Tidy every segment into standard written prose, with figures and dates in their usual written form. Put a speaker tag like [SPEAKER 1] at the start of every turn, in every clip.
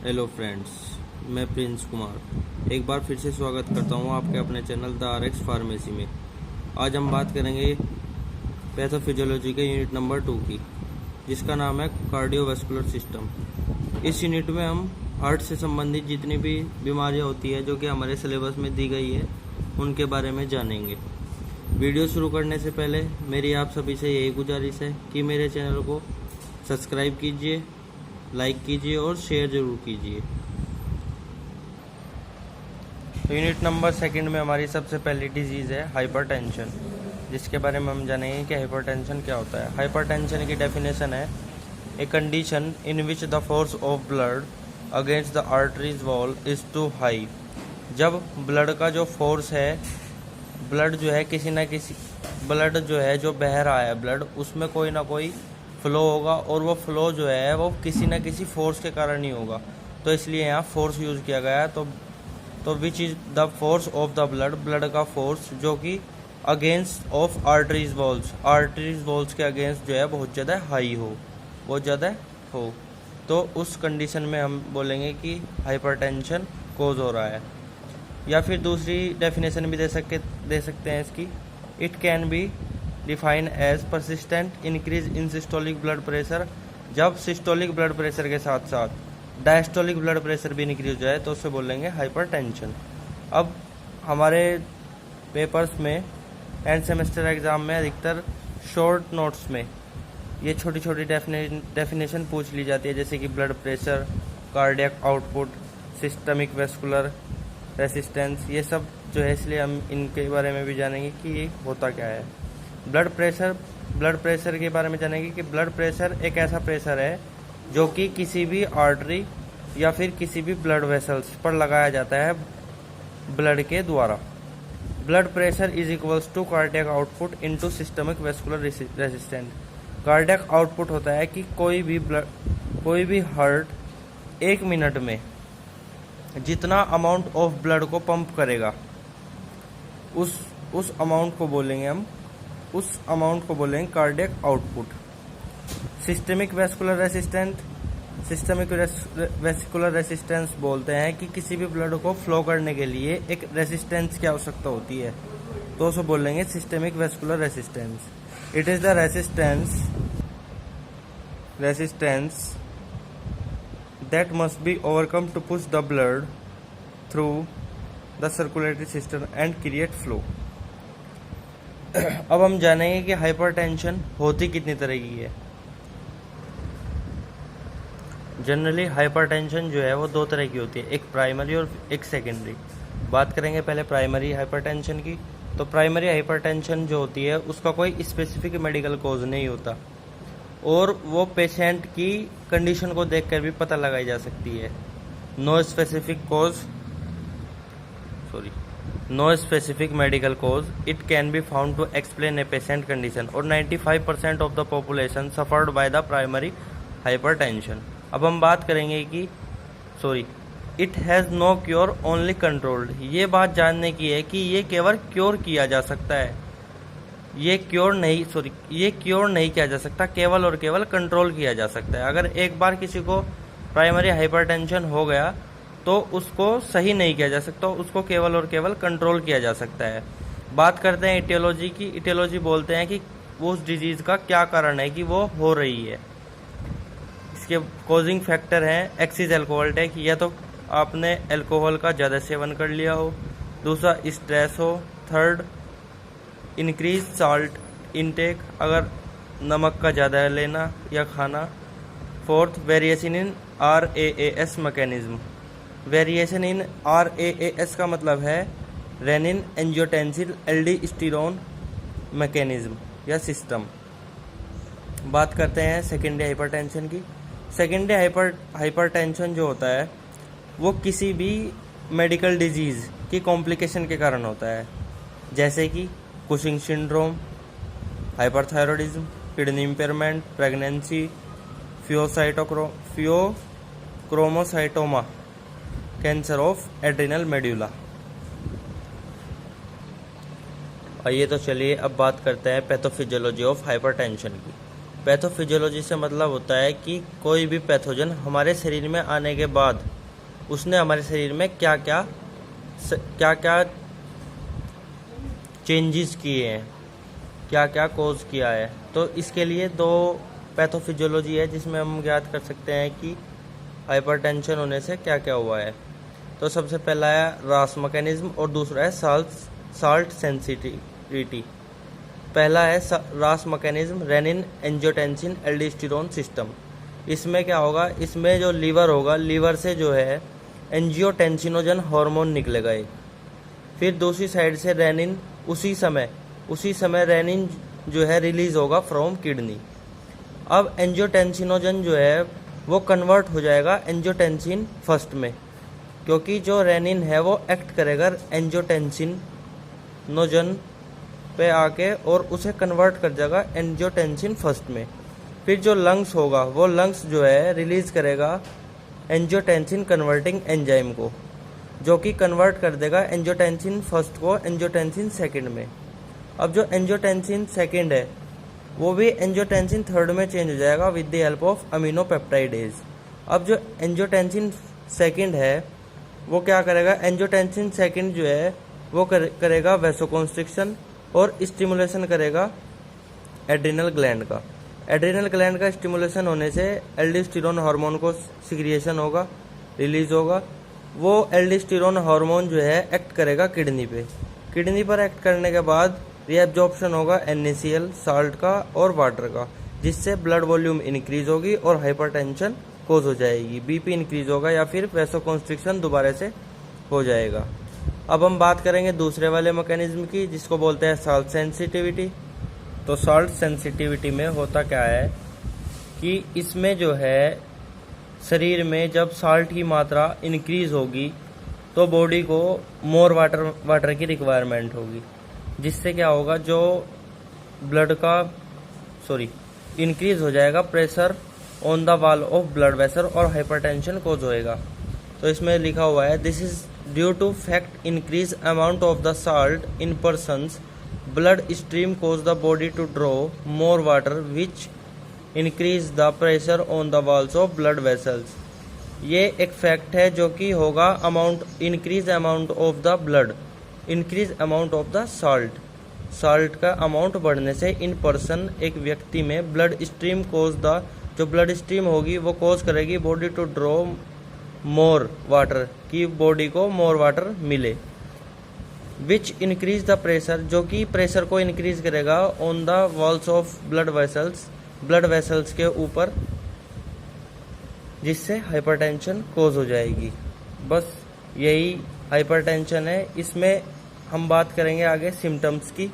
[SPEAKER 1] Hello friends, मैं Prince Kumar एक बार फिर से स्वागत करता हूं आपके अपने चैनल द RX फार्मेसी में। आज हम बात करेंगे पैथोफिजियोलॉजी के यूनिट नंबर 2 की, जिसका नाम है कार्डियोवैस्कुलर सिस्टम। इस यूनिट में हम हार्ट से संबंधित जितनी भी बीमारियां होती है जो कि हमारे सिलेबस में दी गई है, उनके बारे में जानेंगे। वीडियो शुरू करने से पहले मेरी आप सभी से यही गुजारिश है कि मेरे चैनल को सब्सक्राइब कीजिए, लाइक कीजिए और शेयर जरूर कीजिए। यूनिट नंबर 2 में हमारी सबसे पहली डिजीज़ है हाइपरटेंशन, जिसके बारे में हम जानेंगे कि हाइपरटेंशन क्या होता है। हाइपरटेंशन की डेफिनेशन है a condition in which the force of blood against the arteries wall is too high. जब ब्लड का जो फोर्स है, ब्लड जो है किसी ना किसी ब्लड जो है जो बह रहा है ब्लड, उसमें कोई ना कोई फ्लो होगा और वो फ्लो जो है वो किसी ना किसी फोर्स के कारण ही होगा। तो इसलिए यहाँ फोर्स यूज़ किया गया है। तो which is the force of the blood, blood का फोर्स जो कि अगेंस्ट ऑफ आर्टरीज वॉल्स के अगेंस्ट जो है बहुत ज़्यादा हाई हो, बहुत ज़्यादा हो। तो उस कंडीशन में हम बोलेंगे कि हाइपरटेंशन कोज हो रहा है। या फिर दूसरी डेफिनेशन भी दे सकते हैं इसकी। It can be define as persistent increase in systolic blood pressure. जब सिस्टोलिक ब्लड प्रेशर के साथ साथ डायस्टोलिक ब्लड प्रेशर भी इंक्रीज हो जाए तो उससे बोलेंगे हाइपरटेंशन। अब हमारे पेपर्स में एंड सेमेस्टर एग्जाम में अधिकतर शॉर्ट नोट्स में ये छोटी छोटी डेफिनेशन पूछ ली जाती है, जैसे कि blood pressure, cardiac output, systemic vascular resistance, ये सब जो है। इसलिए हम इनके बारे में भी जानेंगे कि ये होता क्या है। ब्लड प्रेशर के बारे में जानेंगे कि ब्लड प्रेशर एक ऐसा प्रेशर है जो कि किसी भी आर्टरी या फिर किसी भी ब्लड वेसल्स पर लगाया जाता है ब्लड के द्वारा। Blood pressure is equals to cardiac output into systemic vascular resistance. Cardiac output होता है कि कोई भी हार्ट 1 मिनट में जितना अमाउंट ऑफ ब्लड को पंप करेगा उस अमाउंट को बोलेंगे cardiac output. Systemic vascular resistance बोलते हैं कि किसी भी ब्लड को फ्लो करने के लिए एक रेसिस्टेंस की आवश्यकता होती है, तो उसे बोलेंगे systemic vascular resistance. It is the resistance that must be overcome to push the blood through the circulatory system and create flow। अब हम जानेंगे कि हाइपरटेंशन होती कितनी तरह की है। जनरली हाइपरटेंशन जो है वो 2 तरह की होती है, एक प्राइमरी और एक सेकेंडरी। बात करेंगे पहले प्राइमरी हाइपरटेंशन की। तो प्राइमरी हाइपरटेंशन जो होती है उसका कोई स्पेसिफिक मेडिकल कॉज नहीं होता और वो पेशेंट की कंडीशन को देखकर भी पता लगाई जा सकती है। No specific medical cause it can be found to explain a patient condition, और 95% of the population suffered by the primary hypertension. अब हम बात करेंगे कि it has no cure only controlled. ये बात जानने की है कि ये केवल क्योर किया जा सकता है, ये क्योर नहीं किया जा सकता, केवल और केवल कंट्रोल किया जा सकता है। अगर एक बार किसी को प्राइमरी हाइपरटेंशन हो गया तो उसको सही नहीं किया जा सकता, उसको केवल और केवल कंट्रोल किया जा सकता है। बात करते हैं इटियोलॉजी की। इटियोलॉजी बोलते हैं कि वो उस डिजीज़ का क्या कारण है कि वो हो रही है। इसके कॉजिंग फैक्टर हैं एक्सीज अल्कोहल टेक, या तो आपने अल्कोहल का ज़्यादा सेवन कर लिया हो, दूसरा स्ट्रेस हो, थर्ड इंक्रीज साल्ट इनटेक, अगर नमक का ज़्यादा लेना या खाना, fourth variation in RAAS mechanism. Variation in RAAS का मतलब है रेनिन एंजियोटेंसिन एल्डोस्टेरोन मैकेनिज्म या सिस्टम। बात करते हैं सेकेंडरी हाइपरटेंशन की। सेकेंडरी हाइपरटेंशन जो होता है वो किसी भी मेडिकल डिजीज़ की कॉम्प्लिकेशन के कारण होता है, जैसे कि Cushing syndrome, hyperthyroidism, kidney impairment, pregnancy, pheochromocytoma, cancer of adrenal medulla. आइए तो चलिए अब बात करते हैं पैथोफिजियोलॉजी ऑफ हाइपरटेंशन की। पैथोफिजियोलॉजी से मतलब होता है कि कोई भी पैथोजन हमारे शरीर में आने के बाद उसने हमारे शरीर में क्या क्या चेंजेस किए हैं, क्या क्या कोज किया है। तो इसके लिए दो पैथोफिजियोलॉजी है जिसमें हम ज्ञात कर सकते हैं कि हाइपरटेंशन होने से क्या क्या हुआ है। तो सबसे पहला है रास मैकेनिज्म और दूसरा है साल्ट सेंसिटिविटी। पहला है रास mechanism, renin angiotensin aldosterone system. इसमें क्या होगा, इसमें जो लीवर होगा, लीवर से जो है एंजियोटेंसिनोजन हार्मोन निकलेगा एक। फिर दूसरी साइड से रेनिन, उसी समय रेनिन जो है रिलीज होगा फ्रॉम किडनी। अब एंजियोटेंसिनोजन जो है वो कन्वर्ट हो जाएगा एंजियोटेंसिन फर्स्ट में, क्योंकि जो रेनिन है वो एक्ट करेगा एंजियोटेंसिनोजन पे आके और उसे कन्वर्ट कर जाएगा एंजियोटेंसिन फर्स्ट में। फिर जो लंग्स होगा वो लंग्स जो है रिलीज करेगा एंजियोटेंसिन कन्वर्टिंग एंजाइम को, जो कि कन्वर्ट कर देगा एंजियोटेंसिन फर्स्ट को एंजियोटेंसिन सेकंड में। अब जो एंजियोटेंसिन सेकंड है वो भी एंजियोटेंसिन थर्ड में चेंज हो जाएगा विद द हेल्प ऑफ अमीनोपेप्टाइडेज। अब जो एंजियोटेंसिन सेकंड है वो क्या करेगा, एंजियोटेंसिन सेकंड जो है वो करेगा वैसोकॉन्स्ट्रिक्शन और स्टिमुलेशन करेगा एड्रिनल ग्लैंड का। एड्रिनल ग्लैंड का स्टिमुलेशन होने से एल्डोस्टेरोन हार्मोन को सिक्रिएशन होगा, रिलीज होगा। वो एल्डोस्टेरोन हार्मोन जो है एक्ट करेगा किडनी पे। किडनी पर एक्ट करने के बाद रीएब्जॉर्प्शन होगा NaCl साल्ट का और वाटर का, जिससे ब्लड वॉल्यूम इंक्रीज होगी और हाइपरटेंशन कोज हो जाएगी, बीपी इंक्रीज होगा या फिर वैसोकॉन्स्ट्रिक्शन दोबारा से हो जाएगा। अब हम बात करेंगे दूसरे वाले मैकेनिज्म की, जिसको बोलते हैं साल्ट सेंसिटिविटी। तो साल्ट सेंसिटिविटी में होता क्या है कि इसमें जो है शरीर में जब साल्ट की मात्रा इंक्रीज होगी तो बॉडी को मोर वाटर की रिक्वायरमेंट होगी, जिससे क्या होगा, जो ब्लड का इंक्रीज हो जाएगा pressure on the wall of blood vessel और हाइपरटेंशन कोज होएगा। तो इसमें लिखा हुआ है this is due to fact increase amount of the salt in person's blood stream cause the body to draw more water which increase the pressure on the walls of blood vessels. ये एक fact है जो कि होगा increase amount of the blood, increase amount of the salt का amount बढ़ने से in person एक व्यक्ति में ब्लड स्ट्रीम कोज द, जो ब्लड स्ट्रीम होगी वो कोज करेगी body to draw more water, की बॉडी को मोर वाटर मिले। विच इंक्रीज द प्रेशर, जो कि प्रेशर को इंक्रीज करेगा on the walls of blood vessels के ऊपर, जिससे हाइपरटेंशन कोज हो जाएगी। बस यही हाइपरटेंशन है। इसमें हम बात करेंगे आगे सिम्टम्स की।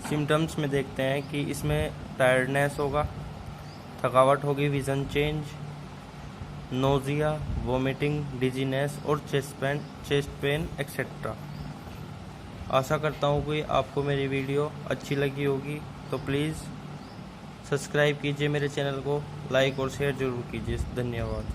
[SPEAKER 1] सिम्टम्स में देखते हैं कि इसमें टायर्डनेस होगा, थकावट होगी, vision change, nausea, vomiting, dizziness और चेस्ट पेन एक्सेट्रा। आशा करता हूँ कि आपको मेरी वीडियो अच्छी लगी होगी, तो प्लीज़ सब्सक्राइब कीजिए मेरे चैनल को, लाइक और शेयर जरूर कीजिए। धन्यवाद।